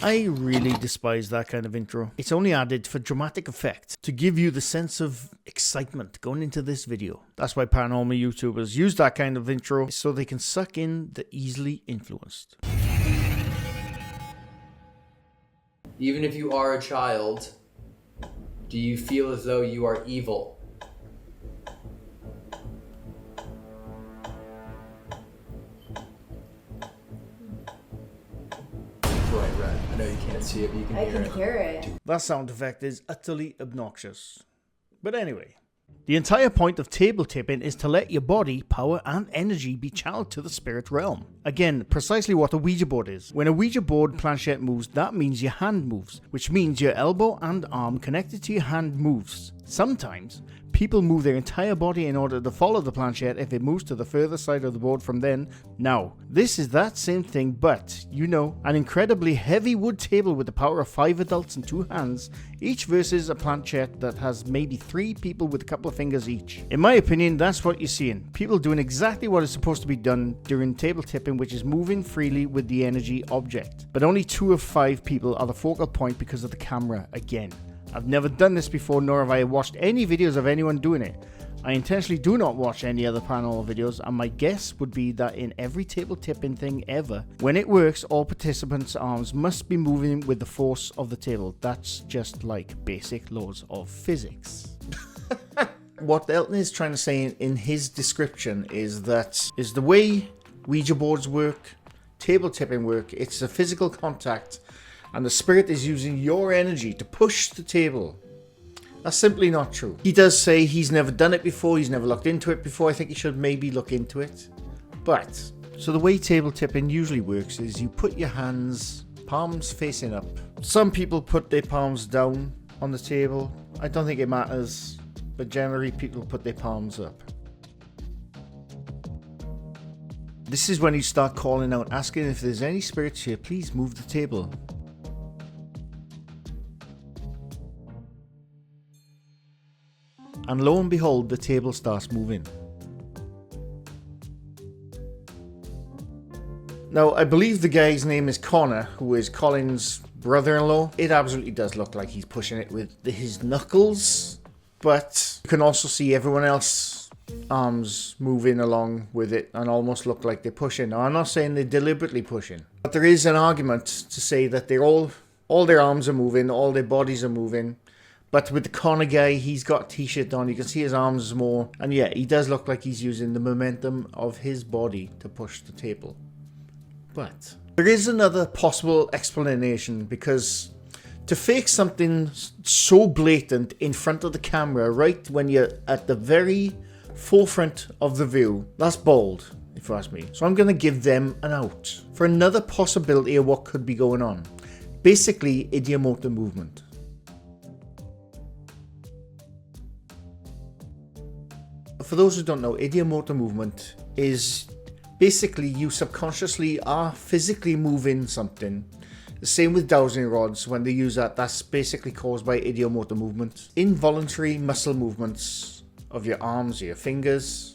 I really despise that kind of intro. It's only added for dramatic effect, to give you the sense of excitement going into this video. That's why paranormal YouTubers use that kind of intro, so they can suck in the easily influenced. Even if you are a child, do you feel as though you are evil? Bright red. I know you can't see it, but you can hear it. I can hear it. That sound effect is utterly obnoxious. But anyway, the entire point of table tipping is to let your body, power and energy be channeled to the spirit realm. Again, precisely what a Ouija board is. When a Ouija board planchette moves, that means your hand moves, which means your elbow and arm connected to your hand moves. Sometimes, people move their entire body in order to follow the planchette if it moves to the further side of the board from then. Now, this is that same thing, but, you know, an incredibly heavy wood table with the power of 5 adults and 2 hands, each versus a planchette that has maybe 3 people with a couple of fingers each. In my opinion, that's what you're seeing. People doing exactly what is supposed to be done during table tipping, which is moving freely with the energy object. But only 2 of 5 people are the focal point because of the camera again. I've never done this before, nor have I watched any videos of anyone doing it. I intentionally do not watch any other paranormal videos, and my guess would be that in every table tipping thing ever, when it works, all participants' arms must be moving with the force of the table. That's just like basic laws of physics. What Elton is trying to say in his description is that is the way Ouija boards work, table tipping work, it's a physical contact, and the spirit is using your energy to push the table. That's simply not true. He does say he's never done it before, he's never looked into it before. I think he should maybe look into it. But, so the way table tipping usually works is you put your hands, palms facing up. Some people put their palms down on the table. I don't think it matters, but generally people put their palms up. This is when you start calling out, asking if there's any spirits here, please move the table. And lo and behold, the table starts moving. Now, I believe the guy's name is Connor, who is Colin's brother-in-law. It absolutely does look like he's pushing it with his knuckles, but you can also see everyone else's arms moving along with it and almost look like they're pushing. Now, I'm not saying they're deliberately pushing, but there is an argument to say that they're all their arms are moving, all their bodies are moving. But with the Connor guy, he's got a t-shirt on, you can see his arms more. And yeah, he does look like he's using the momentum of his body to push the table. But there is another possible explanation, because to fake something so blatant in front of the camera, right when you're at the very forefront of the view, that's bold, if you ask me. So I'm going to give them an out for another possibility of what could be going on. Basically, ideomotor movement. For those who don't know, ideomotor movement is basically you subconsciously are physically moving something. The same with dowsing rods, when they use that, that's basically caused by ideomotor movement. Involuntary muscle movements of your arms or your fingers.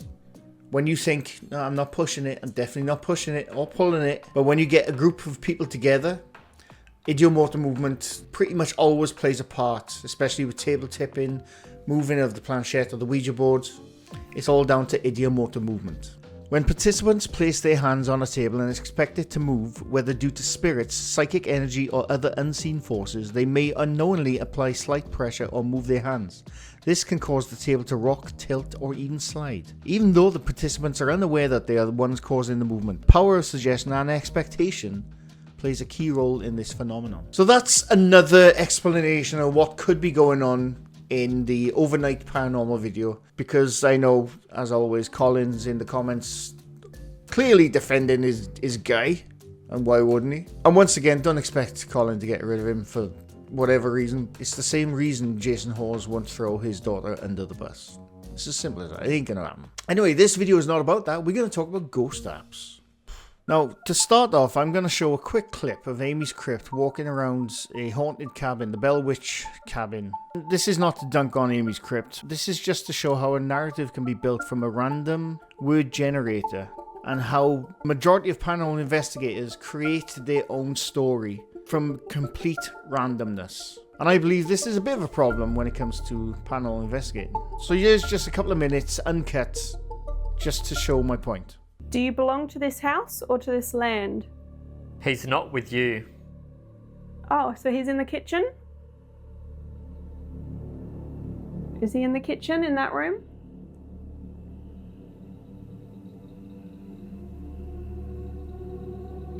When you think, no, I'm not pushing it, I'm definitely not pushing it or pulling it. But when you get a group of people together, ideomotor movement pretty much always plays a part, especially with table tipping, moving of the planchette or the Ouija board. It's all down to ideomotor movement. When participants place their hands on a table and expect it to move, whether due to spirits, psychic energy or other unseen forces, they may unknowingly apply slight pressure or move their hands. This can cause the table to rock, tilt or even slide. Even though the participants are unaware that they are the ones causing the movement, power of suggestion and expectation plays a key role in this phenomenon. So that's another explanation of what could be going on in the overnight paranormal video, because I know, as always, Colin's in the comments clearly defending his guy, and why wouldn't he? And once again, don't expect Colin to get rid of him for whatever reason. It's the same reason Jason Hawes won't throw his daughter under the bus. It's as simple as that. It ain't gonna happen. Anyway, this video is not about that. We're gonna talk about ghost apps. Now, to start off, I'm going to show a quick clip of Amy's Crypt walking around a haunted cabin, the Bell Witch cabin. This is not to dunk on Amy's Crypt. This is just to show how a narrative can be built from a random word generator, and how the majority of paranormal investigators create their own story from complete randomness. And I believe this is a bit of a problem when it comes to paranormal investigating. So here's just a couple of minutes, uncut, just to show my point. Do you belong to this house or to this land? He's not with you. Oh, so he's in the kitchen? Is he in the kitchen in that room?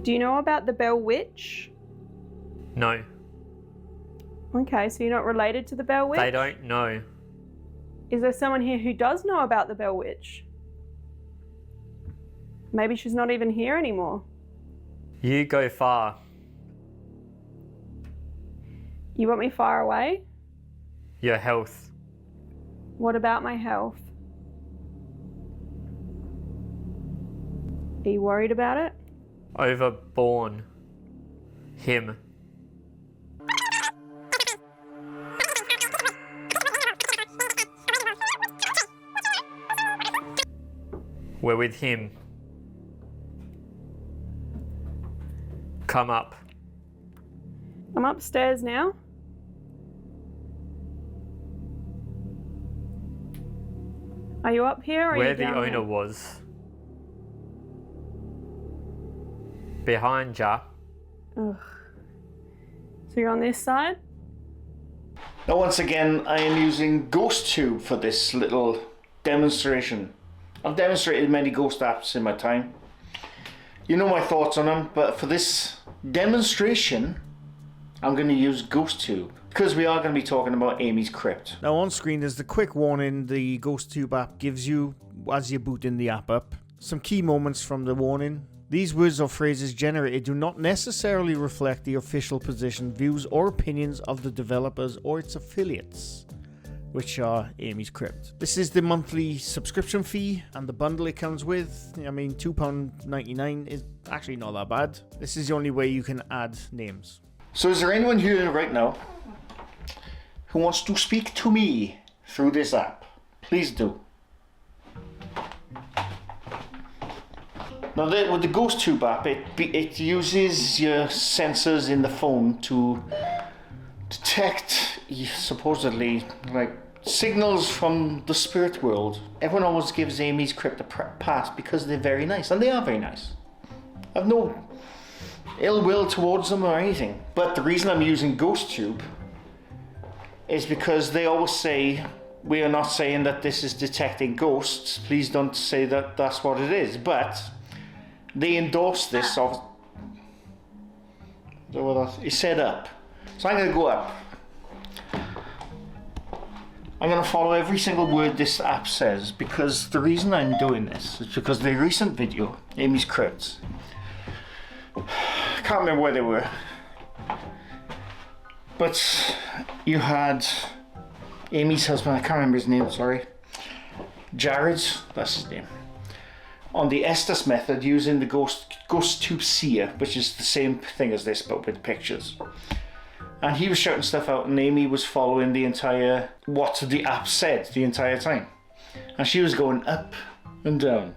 Do you know about the Bell Witch? No, Okay, so you're not related to the Bell Witch? they don't know. Is there someone here who does know about the Bell Witch? Maybe she's not even here anymore. You go far. You want me far away? Your health. What about my health? Are you worried about it? Overborn. Him. We're with him. Come up. I'm upstairs now. Are you up here or are Where you the down owner here? was. Behind ya. Ugh. So you're on this side? Now once again, I am using GhostTube for this little demonstration. I've demonstrated many ghost apps in my time. You know my thoughts on them, but for this demonstration, I'm going to use GhostTube. Because we are going to be talking about Amy's Crypt. Now on screen is the quick warning the GhostTube app gives you as you're booting the app up. Some key moments from the warning. These words or phrases generated do not necessarily reflect the official position, views or opinions of the developers or its affiliates, which are Amy's Crypt. This is the monthly subscription fee and the bundle it comes with. I mean, £2.99 is actually not that bad. This is the only way you can add names. So is there anyone here right now who wants to speak to me through this app? Please do. Now with the GhostTube app, it uses your sensors in the phone to detect supposedly like signals from the spirit world. Everyone always gives Amy's Crypt a pass because they're very nice, and they are very nice. I've no ill will towards them or anything. But the reason I'm using GhostTube is because they always say, we are not saying that this is detecting ghosts. Please don't say that that's what it is. But they endorse this. It's set up. So I'm going to go up. I'm going to follow every single word this app says, because the reason I'm doing this is because the recent video, Amy's Crypt, I can't remember where they were, but you had Amy's husband, I can't remember his name, sorry, Jared, that's his name, on the Estes method using the GhostTube Seer, which is the same thing as this but with pictures. And he was shouting stuff out and Amy was following the entire, what the app said the entire time. And she was going up and down,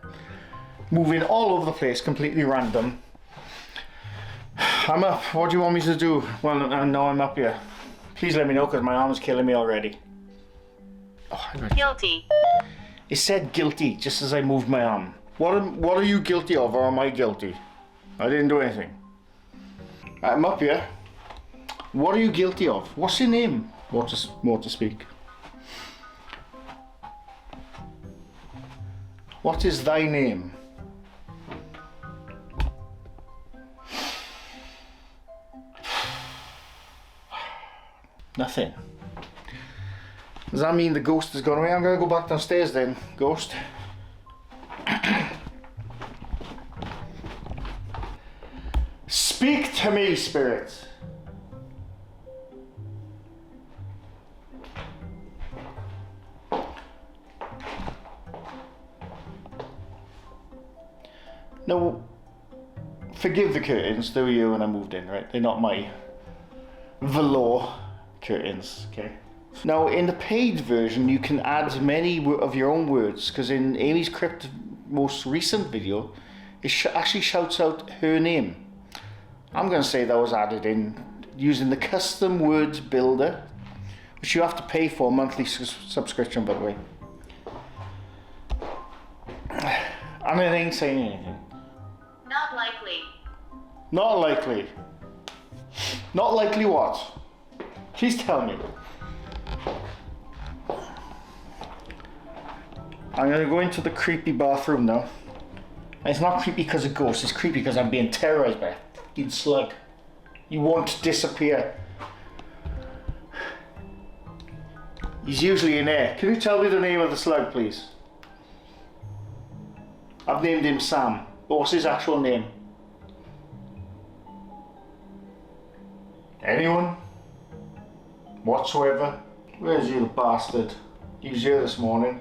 moving all over the place, completely random. I'm up, what do you want me to do? Well, I know I'm up here. Please let me know because my arm is killing me already. Guilty. It said guilty just as I moved my arm. What are you guilty of, or am I guilty? I didn't do anything. I'm up here. What are you guilty of? What's your name? More to speak. What is thy name? Nothing. Does that mean the ghost has gone away? I'm gonna go back downstairs then, ghost. Speak to me, spirit. Now, forgive the curtains, they were you when I moved in, right? They're not my velour curtains, okay? Now, in the paid version, you can add many of your own words, because in Amy's Crypt most recent video, it actually shouts out her name. I'm going to say that was added in using the custom word builder, which you have to pay for a monthly subscription, by the way. And it ain't saying anything. Not likely. Not likely. Not likely what? Please tell me. I'm gonna go into the creepy bathroom now. And it's not creepy because of ghosts, it's creepy because I'm being terrorized by a fucking slug. You won't disappear. He's usually in there. Can you tell me the name of the slug, please? I've named him Sam. But what's his actual name? Anyone? Whatsoever? Where's you, the bastard? He was here this morning.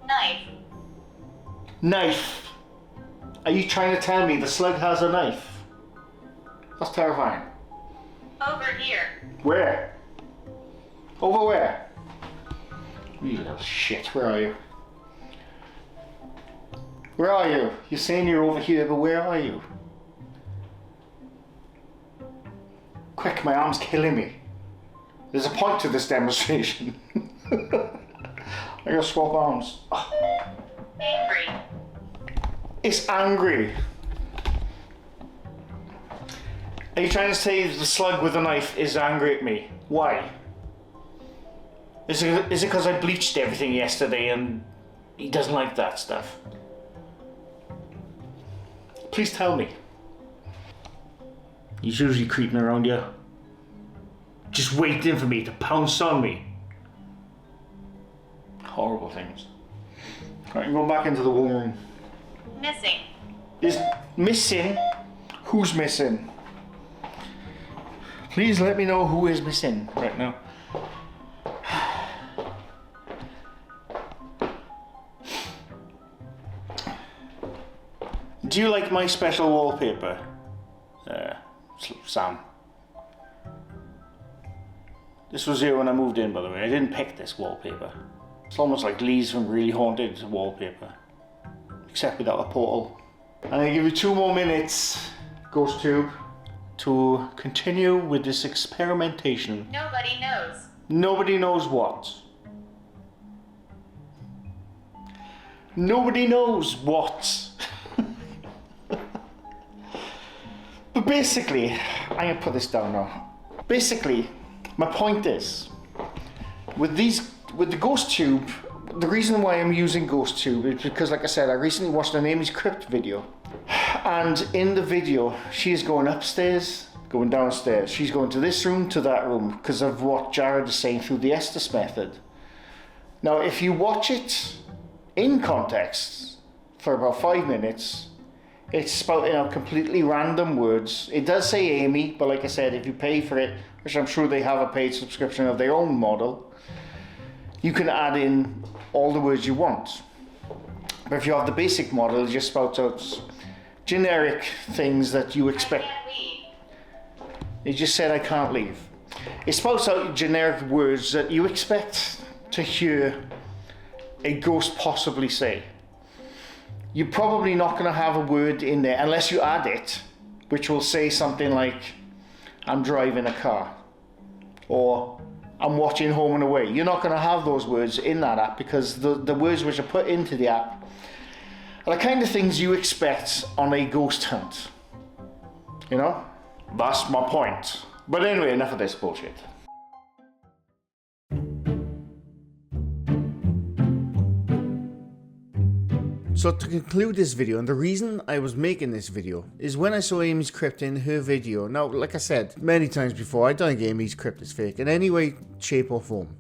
Knife. Knife! Are you trying to tell me the slug has a knife? That's terrifying. Over here. Where? Over where? You little shit, where are you? Where are you? You're saying you're over here, but where are you? Quick, my arm's killing me. There's a point to this demonstration. I gotta swap arms. Angry. It's angry. Are you trying to say the slug with a knife is angry at me? Why? Is it because I bleached everything yesterday and he doesn't like that stuff? Please tell me. He's usually creeping around here, just waiting for me to pounce on me. Horrible things. Right, I'm going back into the room. Missing. Is missing? Who's missing? Please let me know who is missing right now. Do you like my special wallpaper, Sam? This was here when I moved in, by the way. I didn't pick this wallpaper. It's almost like Lee's from Really Haunted wallpaper, except without a portal. I'm gonna give you 2 more minutes, Ghost Tube, to continue with this experimentation. Nobody knows. Nobody knows what? Nobody knows what? But basically, I'm gonna put this down now. Basically, my point is, with the Ghost Tube, the reason why I'm using Ghost Tube is because, like I said, I recently watched an Amy's Crypt video. And in the video, she's going upstairs, going downstairs. She's going to this room, to that room, because of what Jared is saying through the Estes method. Now, if you watch it in context for about 5 minutes, it's spouting out completely random words. It does say Amy, but like I said, if you pay for it, which I'm sure they have a paid subscription of their own model, you can add in all the words you want. But if you have the basic model, it just spouts out generic things that you expect. I can't leave. It just said I can't leave. It spouts out generic words that you expect to hear a ghost possibly say. You're probably not going to have a word in there unless you add it, which will say something like, I'm driving a car, or I'm watching Home and Away. You're not going to have those words in that app because the words which are put into the app are the kind of things you expect on a ghost hunt. You know? That's my point. But anyway, enough of this bullshit. So to conclude this video, and the reason I was making this video is when I saw Amy's Crypt in her video. Now, like I said many times before, I don't think Amy's Crypt is fake in any way, shape or form.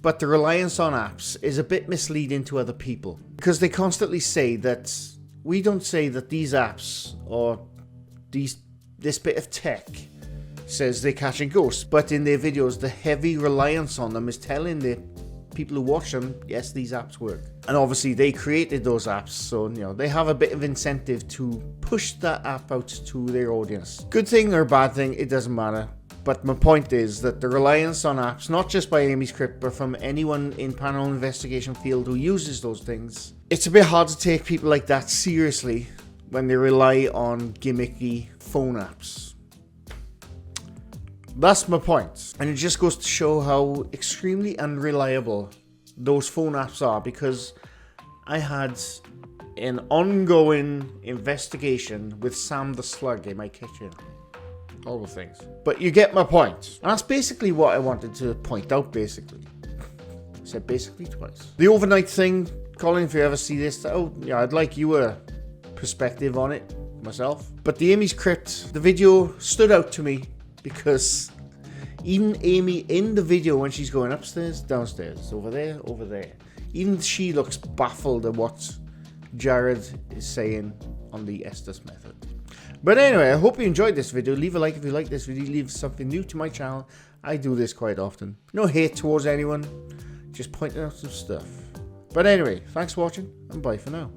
But the reliance on apps is a bit misleading to other people, because they constantly say that we don't say that these apps or this bit of tech says they're catching ghosts, but in their videos the heavy reliance on them is telling the people who watch them, yes, these apps work. And obviously they created those apps, so you know they have a bit of incentive to push that app out to their audience. Good thing or bad thing, it doesn't matter. But my point is that the reliance on apps, not just by Amy's Crypt, but from anyone in paranormal investigation field who uses those things, it's a bit hard to take people like that seriously when they rely on gimmicky phone apps. That's my point. And it just goes to show how extremely unreliable those phone apps are, because I had an ongoing investigation with Sam the Slug in my kitchen. Horrible things. But you get my point. And that's basically what I wanted to point out, basically. I said basically twice. The overnight thing, Colin, if you ever see this, I'd like your perspective on it myself. But the Amy's Crypt, the video stood out to me because even Amy in the video, when she's going upstairs, downstairs, over there, even she looks baffled at what Jared is saying on the Estes method. But anyway, I hope you enjoyed this video. Leave a like if you like this video. Leave something new to my channel. I do this quite often. No hate towards anyone, just pointing out some stuff. But anyway, thanks for watching, and bye for now.